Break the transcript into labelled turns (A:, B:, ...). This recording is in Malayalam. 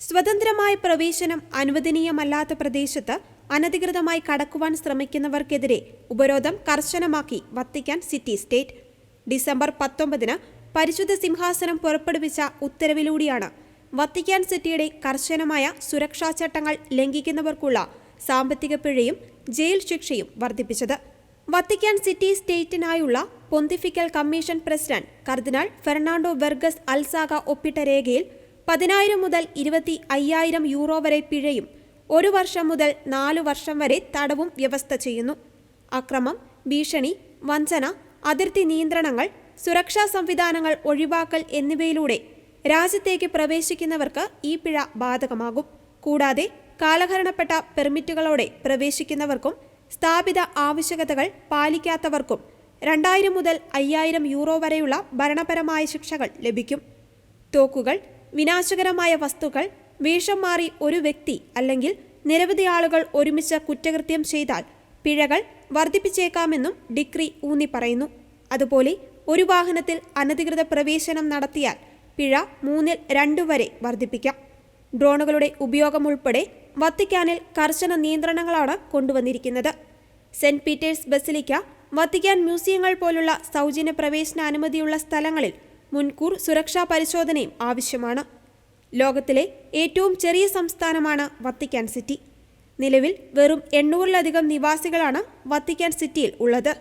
A: സ്വതന്ത്രമായ പ്രവേശനം അനുവദനീയമല്ലാത്ത പ്രദേശത്ത് അനധികൃതമായി കടക്കുവാൻ ശ്രമിക്കുന്നവർക്കെതിരെ ഉപരോധം കർശനമാക്കി വത്തിക്കാൻ സിറ്റി സ്റ്റേറ്റ്. ഡിസംബർ 19-ന് പരിശുദ്ധ സിംഹാസനം പുറപ്പെടുവിച്ച ഉത്തരവിലൂടെയാണ് വത്തിക്കാൻ സിറ്റിയുടെ കർശനമായ സുരക്ഷാ ചട്ടങ്ങൾ ലംഘിക്കുന്നവർക്കുള്ള സാമ്പത്തിക പിഴയും ജയിൽ ശിക്ഷയും വർദ്ധിപ്പിച്ചത്. വത്തിക്കാൻ സിറ്റി സ്റ്റേറ്റിനായുള്ള പൊന്തിഫിക്കൽ കമ്മീഷൻ പ്രസിഡന്റ് കർദിനാൾ ഫെർണാണ്ടോ വെർഗസ് അൽസാഗ ഒപ്പിട്ട രേഖയിൽ 10,000 മുതൽ 25,000 യൂറോ വരെ പിഴയും 1 വർഷം മുതൽ 4 വർഷം വരെ തടവും വ്യവസ്ഥ ചെയ്യുന്നു. അക്രമം, ഭീഷണി, വഞ്ചന, അതിർത്തി നിയന്ത്രണങ്ങൾ, സുരക്ഷാ സംവിധാനങ്ങൾ ഒഴിവാക്കൽ എന്നിവയിലൂടെ രാജ്യത്തേക്ക് പ്രവേശിക്കുന്നവർക്ക് ഈ പിഴ ബാധകമാകും. കൂടാതെ കാലഹരണപ്പെട്ട പെർമിറ്റുകളോടെ പ്രവേശിക്കുന്നവർക്കും സ്ഥാപിത ആവശ്യകതകൾ പാലിക്കാത്തവർക്കും 2,000 മുതൽ 5,000 യൂറോ വരെയുള്ള ഭരണപരമായ ശിക്ഷകൾ ലഭിക്കും. തോക്കുകൾ, വിനാശകരമായ വസ്തുക്കൾ, വേഷം മാറി ഒരു വ്യക്തി അല്ലെങ്കിൽ നിരവധി ആളുകൾ ഒരുമിച്ച് കുറ്റകൃത്യം ചെയ്താൽ പിഴകൾ വർദ്ധിപ്പിച്ചേക്കാമെന്നും ഡിക്രി ഊന്നി പറയുന്നു. അതുപോലെ ഒരു വാഹനത്തിൽ അനധികൃത പ്രവേശനം നടത്തിയാൽ പിഴ 3/2 വരെ വർദ്ധിപ്പിക്കാം. ഡ്രോണുകളുടെ ഉപയോഗം ഉൾപ്പെടെ വത്തിക്കാനിൽ കർശന നിയന്ത്രണങ്ങളാണ് കൊണ്ടുവന്നിരിക്കുന്നത്. സെന്റ് പീറ്റേഴ്സ് ബസിലിക്ക, വത്തിക്കാൻ മ്യൂസിയങ്ങൾ പോലുള്ള സൗജന്യ പ്രവേശനാനുമതിയുള്ള സ്ഥലങ്ങളിൽ മുൻകൂർ സുരക്ഷാ പരിശോധനയും ആവശ്യമാണ്. ലോകത്തിലെ ഏറ്റവും ചെറിയ സംസ്ഥാനമാണ് വത്തിക്കാൻ സിറ്റി. നിലവിൽ വെറും 800-ലധികം നിവാസികളാണ് വത്തിക്കാൻ സിറ്റിയിൽ ഉള്ളത്.